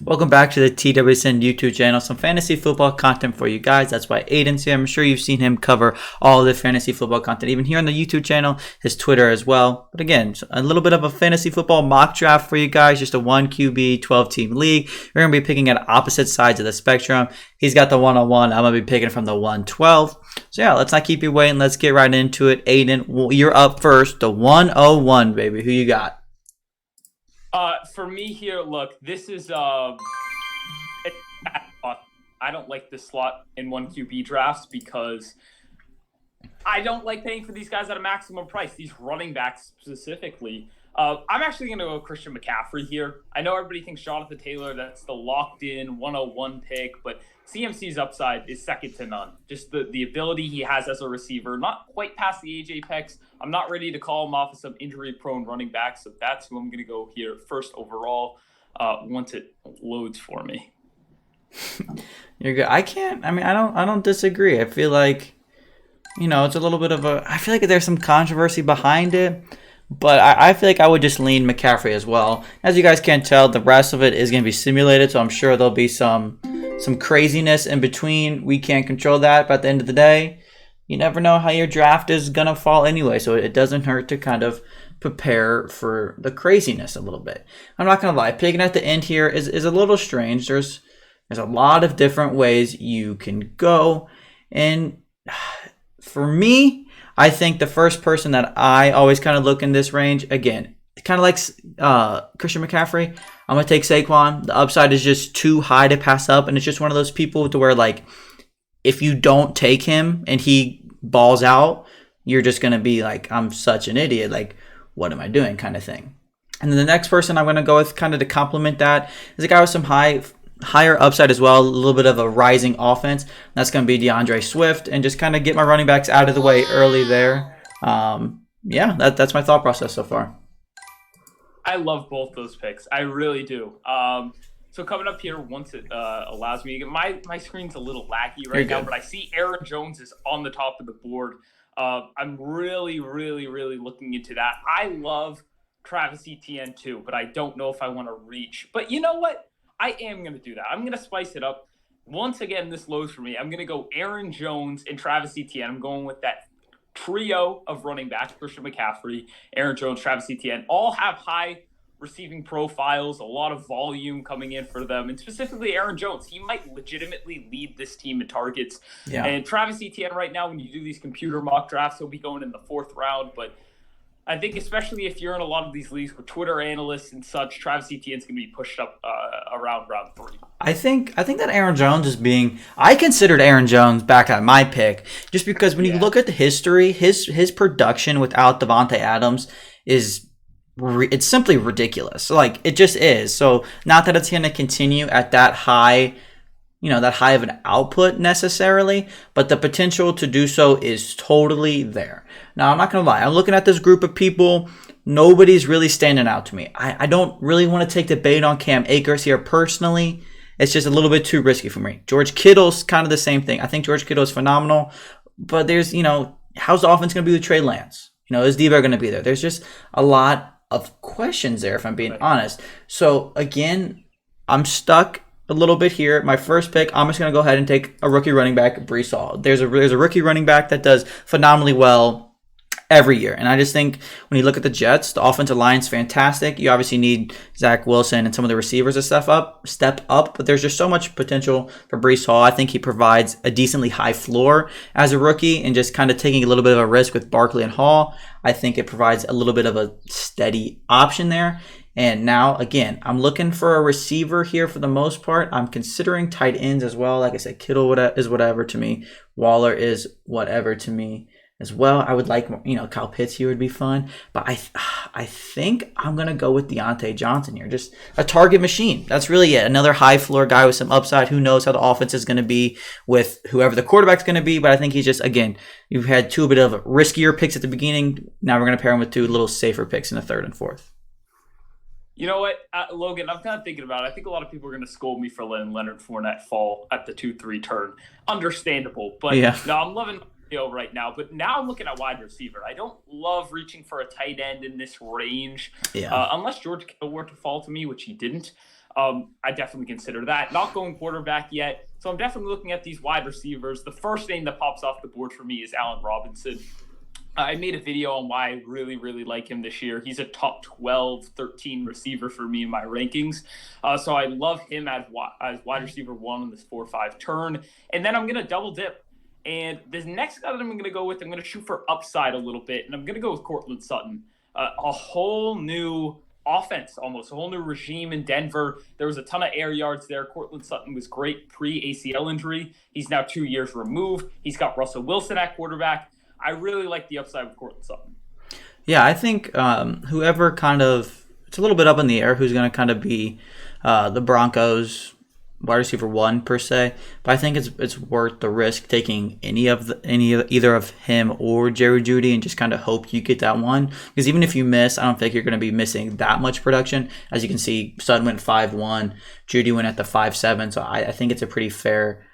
Welcome back to the TWSN YouTube channel. Some fantasy football content for you guys. That's why Aidan's here. I'm sure you've seen him cover all the fantasy football content, even here on the YouTube channel, his Twitter as well. But again, a little bit of a fantasy football mock draft for you guys. Just a 1 QB, 12-team league. We're going to be picking at opposite sides of the spectrum. He's got the 101. I'm going to be picking from the 112. So yeah, let's not keep you waiting. Let's get right into it. Aidan, you're up first. The 101, baby. Who you got? For me here, look, this is I don't like this slot in 1 QB drafts because I don't like paying for these guys at a maximum price. These running backs specifically. I'm actually going to go Christian McCaffrey here. I know everybody thinks Jonathan Taylor, that's the locked-in 101 pick, but CMC's upside is second to none. Just the ability he has as a receiver, not quite past the age apex. I'm not ready to call him off as some injury-prone running back, so that's who I'm going to go here first overall once it loads for me. You're good. I don't disagree. I feel like, it's a little bit of I feel like there's some controversy behind it. But I feel like I would just lean McCaffrey as well. As you guys can tell, the rest of it is going to be simulated, so I'm sure there'll be some craziness in between. We can't control that, but at the end of the day, you never know how your draft is going to fall anyway, so it doesn't hurt to kind of prepare for the craziness a little bit. I'm not going to lie, picking at the end here is a little strange. There's a lot of different ways you can go, and for me, I think the first person that I always kind of look in this range, again, kind of like Christian McCaffrey, I'm going to take Saquon. The upside is just too high to pass up, and it's just one of those people to where, like, if you don't take him and he balls out, you're just going to be like, I'm such an idiot. Like, what am I doing kind of thing. And then the next person I'm going to go with kind of to complement that is a guy with some higher upside as well, a little bit of a rising offense. That's going to be DeAndre Swift, and just kind of get my running backs out of the way early there. That's my thought process so far. I love both those picks. I really do. So coming up here, once it allows me to get my screen's a little laggy right now, but I see Aaron Jones is on the top of the board. I'm really, really, really looking into that. I love Travis Etienne too, but I don't know if I want to reach. But you know what? I am going to do that. I'm going to spice it up. Once again, this lows for me. I'm going to go Aaron Jones and Travis Etienne. I'm going with that trio of running backs, Christian McCaffrey, Aaron Jones, Travis Etienne. All have high receiving profiles, a lot of volume coming in for them. And specifically Aaron Jones, he might legitimately lead this team in targets. Yeah. And Travis Etienne right now, when you do these computer mock drafts, he'll be going in the 4th round. But I think especially if you're in a lot of these leagues with Twitter analysts and such, Travis Etienne's going to be pushed up around round 3. I think that Aaron Jones is I considered Aaron Jones back at my pick, just because when you look at the history, his production without Devontae Adams it's simply ridiculous. Like, it just is. So not that it's going to continue at that high, that high of an output necessarily, but the potential to do so is totally there. Now, I'm not going to lie. I'm looking at this group of people. Nobody's really standing out to me. I don't really want to take the bait on Cam Akers here personally. It's just a little bit too risky for me. George Kittle's kind of the same thing. I think George Kittle is phenomenal, but there's, how's the offense going to be with Trey Lance? Is Debo going to be there? There's just a lot of questions there, if I'm being honest. So, again, I'm stuck a little bit here. My first pick, I'm just going to go ahead and take a rookie running back, Breece Hall. There's a rookie running back that does phenomenally well every year. And I just think when you look at the Jets, the offensive line's fantastic. You obviously need Zach Wilson and some of the receivers to step up, but there's just so much potential for Breece Hall. I think he provides a decently high floor as a rookie, and just kind of taking a little bit of a risk with Barkley and Hall, I think it provides a little bit of a steady option there. And now, again, I'm looking for a receiver here for the most part. I'm considering tight ends as well. Like I said, Kittle is whatever to me. Waller is whatever to me as well. I would like, Kyle Pitts here would be fun. But I think I'm going to go with Deontay Johnson here. Just a target machine. That's really it. Another high floor guy with some upside. Who knows how the offense is going to be with whoever the quarterback's going to be. But I think he's just, again, you've had two a bit of riskier picks at the beginning. Now we're going to pair him with two little safer picks in the 3rd and 4th. You know what, Logan, I'm kind of thinking about it. I think a lot of people are going to scold me for letting Leonard Fournette fall at the 2-3 turn. Understandable. But no, I'm loving right now, but now I'm looking at wide receiver. I don't love reaching for a tight end in this range, unless George Kittle were to fall to me, which he didn't. I definitely consider that. Not going quarterback yet, so I'm definitely looking at these wide receivers. The first name that pops off the board for me is Allen Robinson. I made a video on why I really, really like him this year. He's a top 12, 13 receiver for me in my rankings. So I love him as wide receiver 1 on this 4-5 turn. And then I'm going to double dip. And this next guy that I'm going to go with, I'm going to shoot for upside a little bit. And I'm going to go with Courtland Sutton. A whole new offense, almost a whole new regime in Denver. There was a ton of air yards there. Courtland Sutton was great pre-ACL injury. He's now 2 years removed. He's got Russell Wilson at quarterback. I really like the upside with Courtland Sutton. Yeah, I think whoever kind of, it's a little bit up in the air who's going to kind of be the Broncos wide receiver 1 per se, but I think it's worth the risk taking either of him or Jerry Jeudy and just kind of hope you get that one, because even if you miss, I don't think you're going to be missing that much production. As you can see, Sutton went 5-1, Jeudy went at the 5-7, so I think it's a pretty fair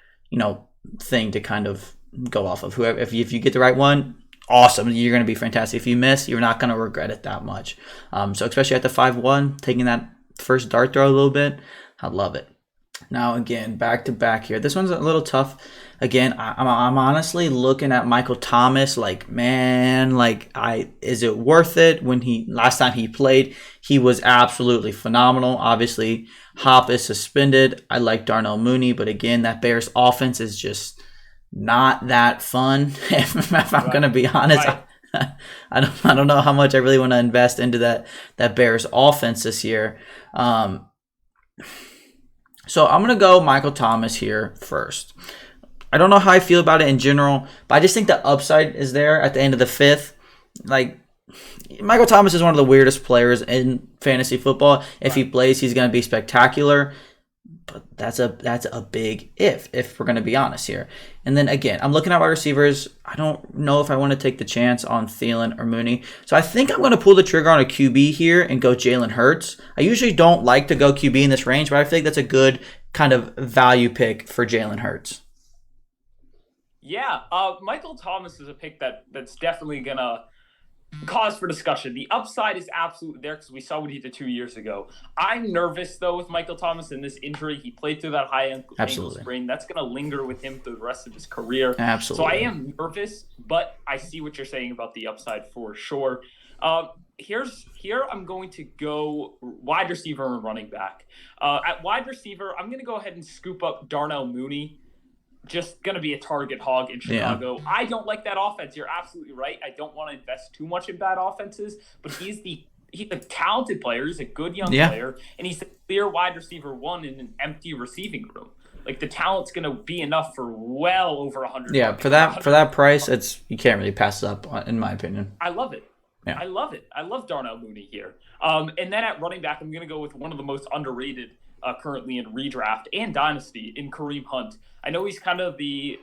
thing to kind of go off of. Whoever, if you get the right one, awesome, you're going to be fantastic. If you miss, you're not going to regret it that much. So especially at the 5-1, taking that first dart throw a little bit, I love it. Now again, back to back here. This one's a little tough. Again, I'm honestly looking at Michael Thomas like, man, is it worth it? Last time he played, he was absolutely phenomenal. Obviously, Hop is suspended. I like Darnell Mooney, but again, that Bears offense is just not that fun. if I'm gonna be honest, right. I don't know how much I really want to invest into that Bears offense this year. So I'm going to go Michael Thomas here first. I don't know how I feel about it in general, but I just think the upside is there at the end of the 5th. Michael Thomas is one of the weirdest players in fantasy football. If he plays, he's going to be spectacular. But that's a big if we're going to be honest here. And then again, I'm looking at wide receivers. I don't know if I want to take the chance on Thielen or Mooney. So I think I'm going to pull the trigger on a QB here and go Jalen Hurts. I usually don't like to go QB in this range, but I think that's a good kind of value pick for Jalen Hurts. Yeah, Michael Thomas is a pick that's definitely going to cause for discussion. The upside is absolutely there because we saw what he did 2 years ago. I'm nervous, though, with Michael Thomas and this injury. He played through that high ankle sprain. That's going to linger with him through the rest of his career. Absolutely. So I am nervous, but I see what you're saying about the upside for sure. Here I'm going to go wide receiver and running back. At wide receiver, I'm going to go ahead and scoop up Darnell Mooney. Just going to be a target hog in Chicago. Yeah. I don't like that offense. You're absolutely right. I don't want to invest too much in bad offenses, but he's a talented player. He's a good young player, and he's the clear wide receiver 1 in an empty receiving room. The talent's going to be enough for well over 100. Yeah, for that price, you can't really pass it up, in my opinion. I love it. Yeah. I love it. I love Darnell Mooney here. And then at running back, I'm going to go with one of the most underrated currently in redraft and dynasty in Kareem Hunt. I know he's kind of the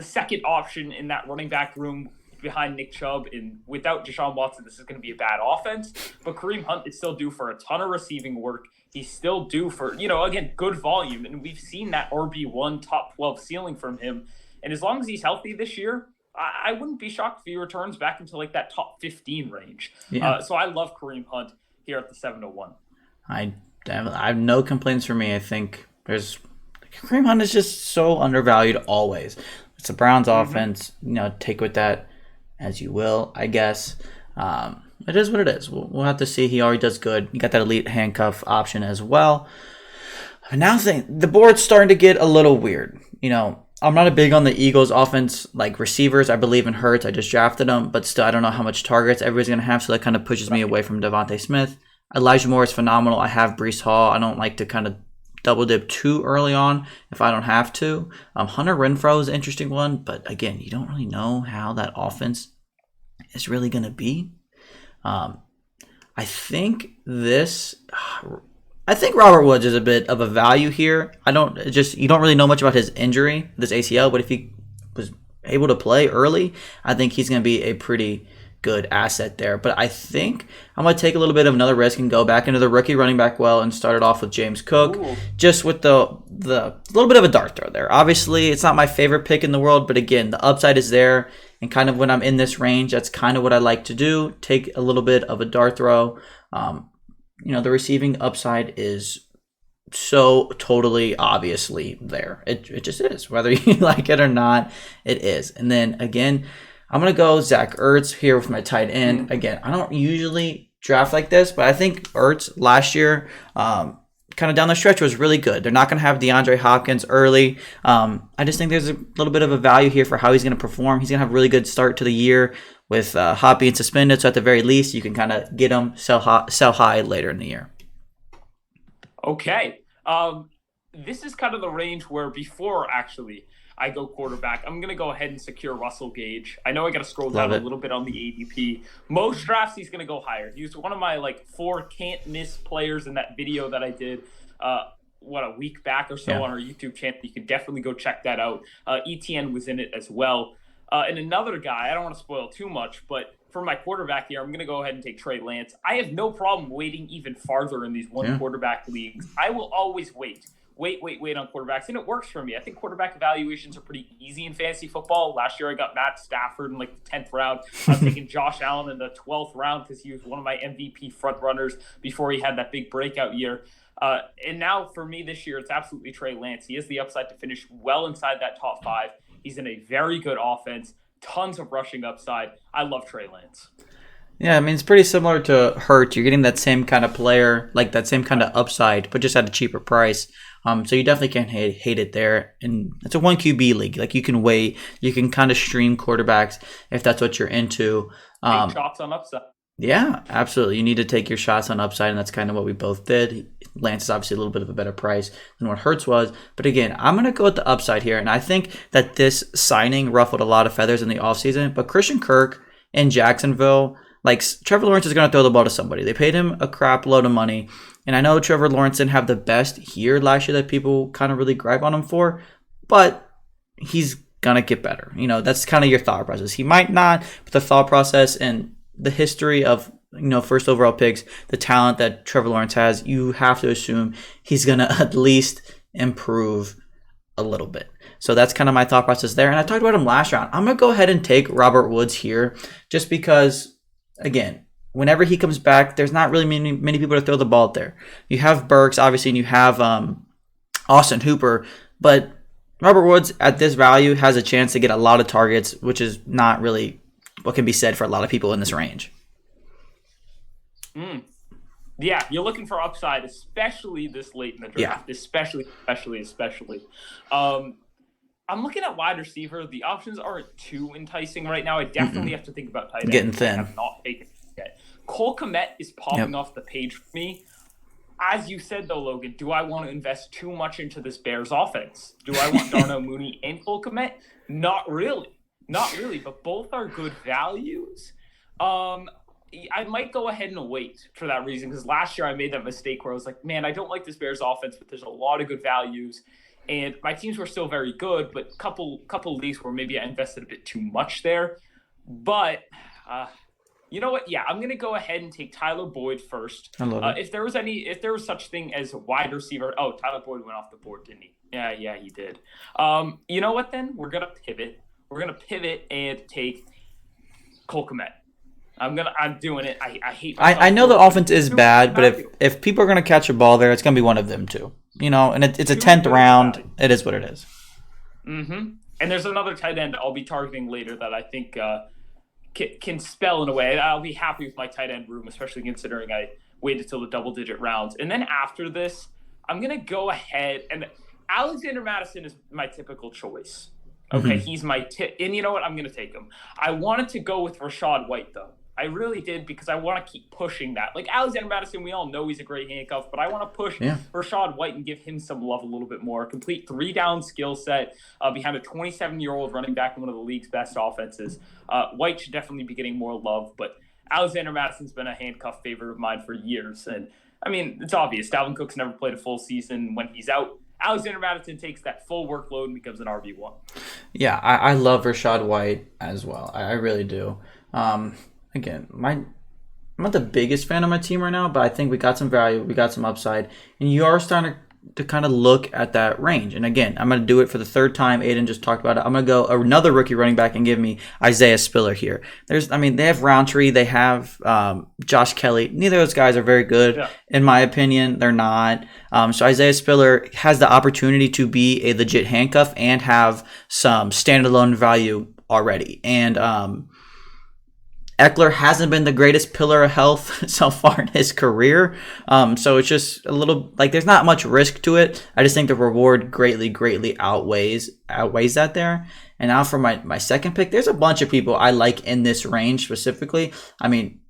second option in that running back room behind Nick Chubb, and without Deshaun Watson, this is going to be a bad offense. But Kareem Hunt is still due for a ton of receiving work. He's still due for, again, good volume, and we've seen that RB1 top 12 ceiling from him. And as long as he's healthy this year, I wouldn't be shocked if he returns back into that top 15 range. Yeah. So I love Kareem Hunt here at the 7-1. I have no complaints for me. I think Kareem Hunt is just so undervalued always. It's a Browns offense. Take with that as you will, I guess. It is what it is. We'll have to see. He already does good. You got that elite handcuff option as well. Now the board's starting to get a little weird. I'm not a big on the Eagles offense, receivers. I believe in Hurts. I just drafted him, but still I don't know how much targets everybody's going to have, so that kind of pushes me away from Devontae Smith. Elijah Moore is phenomenal. I have Breece Hall. I don't like to kind of double dip too early on if I don't have to. Hunter Renfrow is an interesting one, but again, you don't really know how that offense is really going to be. I think Robert Woods is a bit of a value here. You don't really know much about his injury, this ACL, but if he was able to play early, I think he's going to be a pretty good asset there. But I think I'm going to take a little bit of another risk and go back into the rookie running back and start it off with James Cook. Ooh. Just with the little bit of a dart throw there. Obviously, it's not my favorite pick in the world, but again, the upside is there. And kind of when I'm in this range, that's kind of what I like to do. Take a little bit of a dart throw. The receiving upside is so totally obviously there. It just is. Whether you like it or not, it is. And then again, I'm going to go Zach Ertz here with my tight end. Again, I don't usually draft like this, but I think Ertz last year, kind of down the stretch, was really good. They're not going to have DeAndre Hopkins early. I just think there's a little bit of a value here for how he's going to perform. He's going to have a really good start to the year with Hop being suspended. So at the very least, you can kind of get him, sell high later in the year. Okay. This is kind of the range where before actually I go quarterback, I'm going to go ahead and secure Russell Gage. I know I got to scroll down a little bit on the ADP. Most drafts, he's going to go higher. He was one of my 4 can't miss players in that video that I did, a week back or so on our YouTube channel. You can definitely go check that out. ETN was in it as well. And another guy, I don't want to spoil too much, but for my quarterback here, I'm going to go ahead and take Trey Lance. I have no problem waiting even farther in these quarterback leagues. I will always wait on quarterbacks, and it works for me. I think quarterback evaluations are pretty easy in fantasy football. Last year, I got Matt Stafford in the 10th round. I was taking Josh Allen in the 12th round because he was one of my MVP front runners before he had that big breakout year. And now for me this year, it's absolutely Trey Lance. He has the upside to finish well inside that top 5. He's in a very good offense, tons of rushing upside. I love Trey Lance. Yeah, I mean, it's pretty similar to Hurts. You're getting that same kind of player, like that same kind of upside, but just at a cheaper price. So you definitely can't hate it there. And it's a 1 QB league. Like, you can wait. You can kind of stream quarterbacks if that's what you're into. Take shots on upside. Yeah, absolutely. You need to take your shots on upside, and that's kind of what we both did. Lance is obviously a little bit of a better price than what Hurts was. But again, I'm going to go with the upside here. And I think that this signing ruffled a lot of feathers in the offseason. But Christian Kirk in Jacksonville, Trevor Lawrence is going to throw the ball to somebody. They paid him a crap load of money. And I know Trevor Lawrence didn't have the best year last year that people kind of really gripe on him for. But he's going to get better. That's kind of your thought process. He might not, but the thought process and the history of first overall picks, the talent that Trevor Lawrence has, you have to assume he's going to at least improve a little bit. So that's kind of my thought process there. And I talked about him last round. I'm going to go ahead and take Robert Woods here just because, again, whenever he comes back, there's not really many people to throw the ball out there. You have Burks, obviously, and you have Austin Hooper, but Robert Woods at this value has a chance to get a lot of targets, which is not really what can be said for a lot of people in this range. Yeah, you're looking for upside, especially this late in the draft. Yeah. Especially. I'm looking at wide receiver. The options aren't too enticing right now. I definitely have to think about tight end. Getting thin. I have not taken it yet. Cole Kmet is popping off the page for me. As you said, though, Logan, do I want to invest too much into this Bears offense? Do I want Darnell Mooney and Cole Kmet? Not really, but both are good values. I might go ahead and wait for that reason, because last year I made that mistake where I was like, man, I don't like this Bears offense, but there's a lot of good values. And my teams were still very good, but couple leagues where maybe I invested a bit too much there. But you know what? Yeah, I'm gonna go ahead and take Tyler Boyd first. I love it. If there was such thing as a wide receiver, Tyler Boyd went off the board, didn't he? Yeah, he did. You know what? Then we're gonna pivot. We're gonna pivot and take Cole Kmet. I'm doing it. I hate. I know the offense is bad, but if people are gonna catch a ball there, it's gonna be one of them too. And it's a 10th round. It is what it is. Mm-hmm. And there's another tight end I'll be targeting later that I think can spell in a way. I'll be happy with my tight end room, especially considering I waited till the double-digit rounds. And then after this, I'm going to go ahead. And Alexander Mattison is my typical choice. Okay, he's my tip. And you know what? I'm going to take him. I wanted to go with Rachaad White, though. I really did, because I want to keep pushing that. Like Alexander Mattison, we all know he's a great handcuff, but I want to push Rachaad White and give him some love a little bit more. Complete 3-down skill set behind a 27-year-old running back in one of the league's best offenses. White should definitely be getting more love, but Alexander Madison's been a handcuff favorite of mine for years. And, I mean, it's obvious. Dalvin Cook's never played a full season. When he's out, Alexander Mattison takes that full workload and becomes an RB1. Yeah, I love Rachaad White as well. I really do. Again, I'm not the biggest fan of my team right now, but I think we got some value, we got some upside, and you are starting to to kind of look at that range. And again, I'm going to do it for the third time. Aidan just talked about it. I'm going to go another rookie running back and give me Isaiah Spiller here. They have Roundtree. They have Josh Kelly. Neither of those guys are very good, in my opinion. They're not. So Isaiah Spiller has the opportunity to be a legit handcuff and have some standalone value already. And Eckler hasn't been the greatest pillar of health so far in his career. So it's just a little like there's not much risk to it. I just think the reward greatly outweighs that there. And now for my second pick, there's a bunch of people I like in this range specifically. I mean,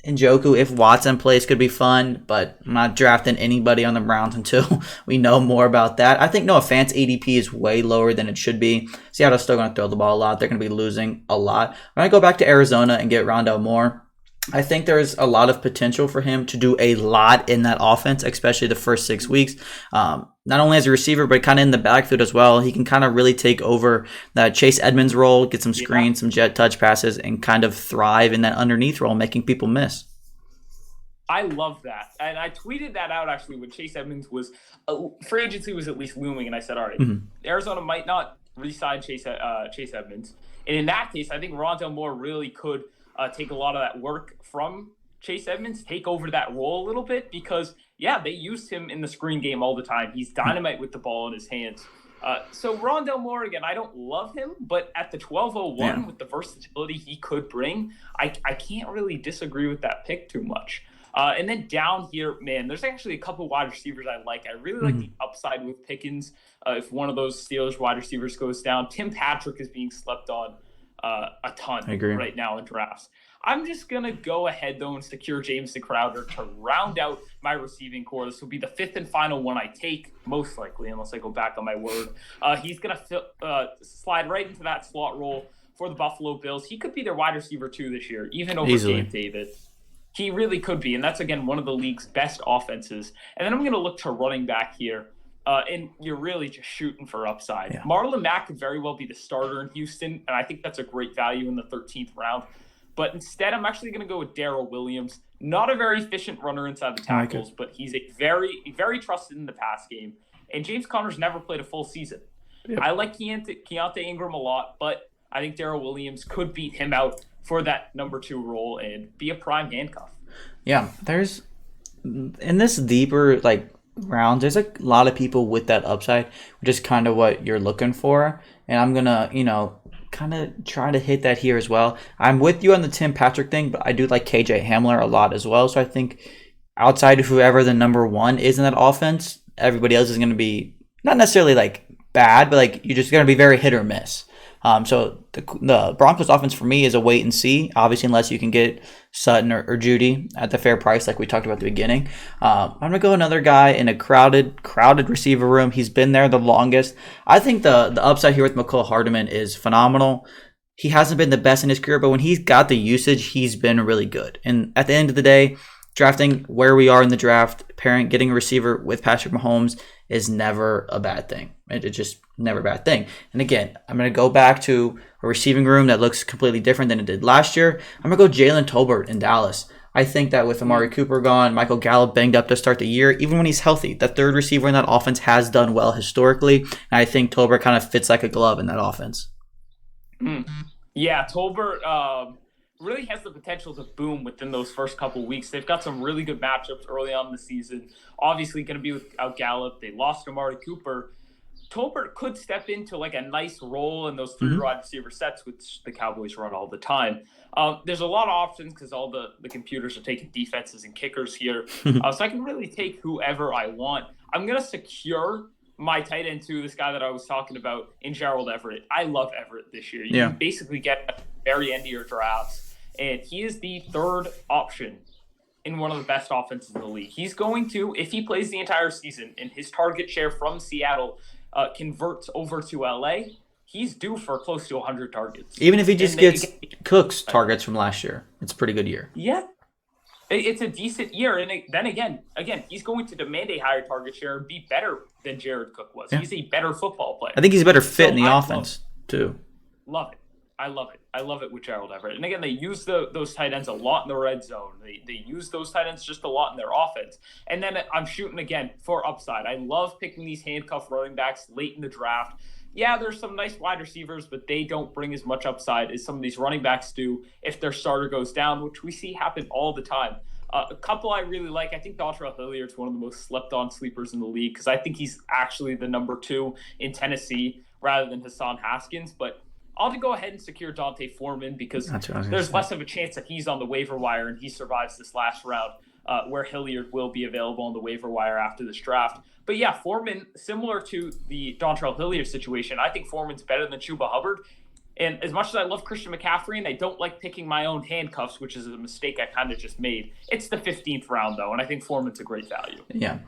Njoku, if Watson plays, could be fun, but I'm not drafting anybody on the Browns until we know more about that. I think Noah Fant's ADP is way lower than it should be. Seattle's still going to throw the ball a lot. They're going to be losing a lot. When I go back to Arizona and get Rondale Moore, I think there's a lot of potential for him to do a lot in that offense, especially the first 6 weeks. Not only as a receiver, but kind of in the backfield as well. He can kind of really take over that Chase Edmonds role, get some screens, some jet touch passes, and kind of thrive in that underneath role, making people miss. I love that. And I tweeted that out actually when Chase Edmonds was free agency was at least looming. And I said, all right, Arizona might not re-sign Chase Edmonds. And in that case, I think Rondale Moore really could take a lot of that work from Chase Edmonds, take over that role a little bit because, they used him in the screen game all the time. He's dynamite with the ball in his hands. So Rondale Moore, again, I don't love him, but at the 1201 with the versatility he could bring, I can't really disagree with that pick too much. And then down here, man, there's actually a couple wide receivers I like. I really like the upside with Pickens. If one of those Steelers wide receivers goes down, Tim Patrick is being slept on a ton right now in drafts. I'm just going to go ahead, though, and secure Jameson Crowder to round out my receiving core. This will be the fifth and final one I take, most likely, unless I go back on my word. He's going to slide right into that slot role for the Buffalo Bills. He could be their wide receiver, too, this year, even over Gabe Davis. He really could be, and that's, again, one of the league's best offenses. And then I'm going to look to running back here, and you're really just shooting for upside. Marlon Mack could very well be the starter in Houston, and I think that's a great value in the 13th round. But instead, I'm actually going to go with Darrell Williams. Not a very efficient runner inside the tackles, but he's a very trusted in the pass game. And James Conner's never played a full season. I like Keontae Ingram a lot, but I think Darrell Williams could beat him out for that number 2 role and be a prime handcuff. Yeah, there's in this deeper round, there's a lot of people with that upside, which is kind of what you're looking for. And I'm gonna, kind of try to hit that here as well. I'm with you on the Tim Patrick thing, but I do like KJ Hamler a lot as well. So I think outside of whoever the number 1 is in that offense, everybody else is going to be not necessarily bad, but you're just going to be very hit or miss. So the Broncos offense for me is a wait and see, obviously, unless you can get Sutton or Judy at the fair price like we talked about at the beginning. I'm going to go another guy in a crowded receiver room. He's been there the longest. I think the upside here with McCole Hardman is phenomenal. He hasn't been the best in his career, but when he's got the usage, he's been really good. And at the end of the day, drafting where we are in the draft, getting a receiver with Patrick Mahomes is never a bad thing. It's just never a bad thing. And again, I'm going to go back to a receiving room that looks completely different than it did last year. I'm going to go Jalen Tolbert in Dallas. I think that with Amari Cooper gone, Michael Gallup banged up to start the year, even when he's healthy, the third receiver in that offense has done well historically. And I think Tolbert kind of fits like a glove in that offense. Yeah, Tolbert really has the potential to boom within those first couple weeks. They've got some really good matchups early on in the season. Obviously going to be without Gallup. They lost Amari Cooper. Tolbert could step into a nice role in those 3 wide receiver sets, which the Cowboys run all the time. There's a lot of options because all the computers are taking defenses and kickers here. So I can really take whoever I want. I'm going to secure my tight end too, this guy that I was talking about in Gerald Everett. I love Everett this year. You can basically get at the very end of your drafts, and he is the 3rd option in one of the best offenses in the league. He's going to, if he plays the entire season and his target share from Seattle converts over to LA, he's due for close to 100 targets. Even if he just gets Cook's targets from last year, it's a pretty good year. Yeah, it's a decent year. And then again, he's going to demand a higher target share and be better than Jared Cook was. He's a better football player. I think he's a better fit in the offense, too. Love it. I love it. I love it with Gerald Everett. And again, they use those tight ends a lot in the red zone. They use those tight ends just a lot in their offense. And then I'm shooting again for upside. I love picking these handcuff running backs late in the draft. Yeah, there's some nice wide receivers, but they don't bring as much upside as some of these running backs do if their starter goes down, which we see happen all the time. A couple I really like, I think Dontrell Hilliard's one of the most slept-on sleepers in the league because I think he's actually the number 2 in Tennessee rather than Hassan Haskins. But I'll go ahead and secure Dante Foreman because there's less of a chance that he's on the waiver wire and he survives this last round where Hilliard will be available on the waiver wire after this draft. But yeah, Foreman, similar to the Dontrell Hilliard situation, I think Foreman's better than Chuba Hubbard. And as much as I love Christian McCaffrey and I don't like picking my own handcuffs, which is a mistake I kind of just made, it's the 15th round, though, and I think Foreman's a great value. Yeah.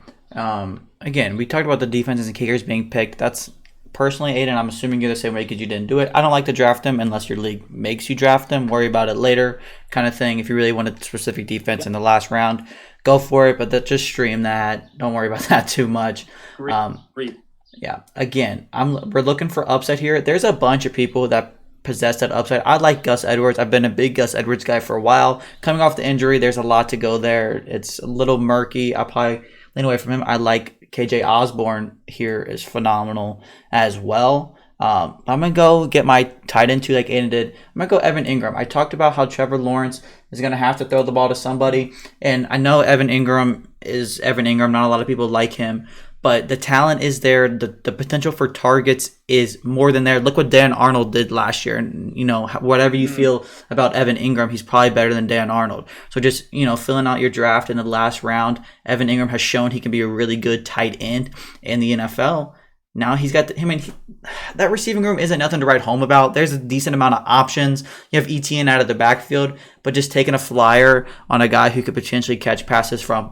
Again, we talked about the defenses and kickers being picked. That's personally, Aidan, I'm assuming you're the same way because you didn't do it. I don't like to draft them unless your league makes you draft them. Worry about it later kind of thing. If you really want a specific defense in the last round, go for it, but just stream that. Don't worry about that too much. Great. Yeah. Again, we're looking for upside here. There's a bunch of people that possess that upside. I like Gus Edwards. I've been a big Gus Edwards guy for a while. Coming off the injury, there's a lot to go there. It's a little murky. I'll probably lean away from him. I like KJ Osborne here is phenomenal as well. I'm going to go get my tight end too like Aidan did. I'm going to go Evan Ingram. I talked about how Trevor Lawrence is going to have to throw the ball to somebody. And I know Evan Ingram is Evan Ingram. Not a lot of people like him. But the talent is there. The potential for targets is more than there. Look what Dan Arnold did last year. And, whatever you feel about Evan Ingram, he's probably better than Dan Arnold. So just, filling out your draft in the last round, Evan Ingram has shown he can be a really good tight end in the NFL. Now he's got that receiving room isn't nothing to write home about. There's a decent amount of options. You have ETN out of the backfield, but just taking a flyer on a guy who could potentially catch passes from,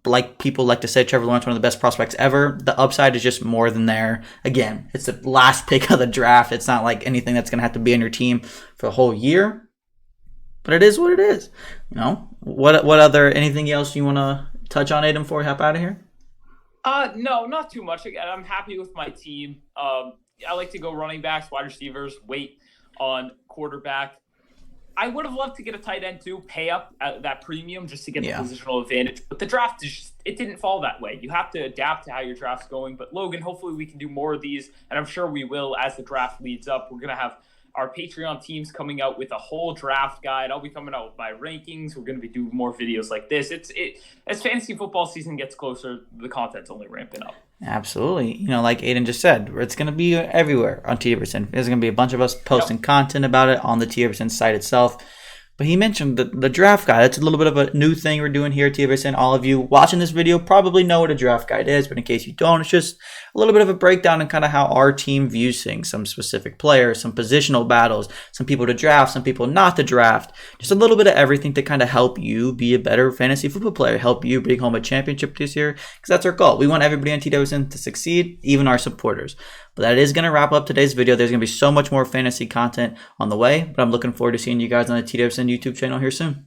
like people like to say, Trevor Lawrence, one of the best prospects ever. The upside is just more than there. Again, it's the last pick of the draft. It's not like anything that's going to have to be on your team for the whole year. But it is what it is. What other, anything else you want to touch on, Aidan, before we hop out of here? No, not too much. Again, I'm happy with my team. I like to go running backs, wide receivers, wait on quarterback. I would have loved to get a tight end too, pay up at that premium just to get the positional advantage. But the draft it didn't fall that way. You have to adapt to how your draft's going. But Logan, hopefully we can do more of these, and I'm sure we will as the draft leads up. We're gonna have our Patreon teams coming out with a whole draft guide. I'll be coming out with my rankings. We're gonna be doing more videos like this. As fantasy football season gets closer, the content's only ramping up. Absolutely. Like Aidan just said, it's going to be everywhere on TWSN. There's going to be a bunch of us posting content about it on the TWSN site itself. But he mentioned the draft guide. That's a little bit of a new thing we're doing here at TWSN. All of you watching this video probably know what a draft guide is, but in case you don't, it's just a little bit of a breakdown on kind of how our team views things, some specific players, some positional battles, some people to draft, some people not to draft. Just a little bit of everything to kind of help you be a better fantasy football player, help you bring home a championship this year, because that's our goal. We want everybody on TWSN to succeed, even our supporters. But that is going to wrap up today's video. There's going to be so much more fantasy content on the way, but I'm looking forward to seeing you guys on the TWSN YouTube channel here soon.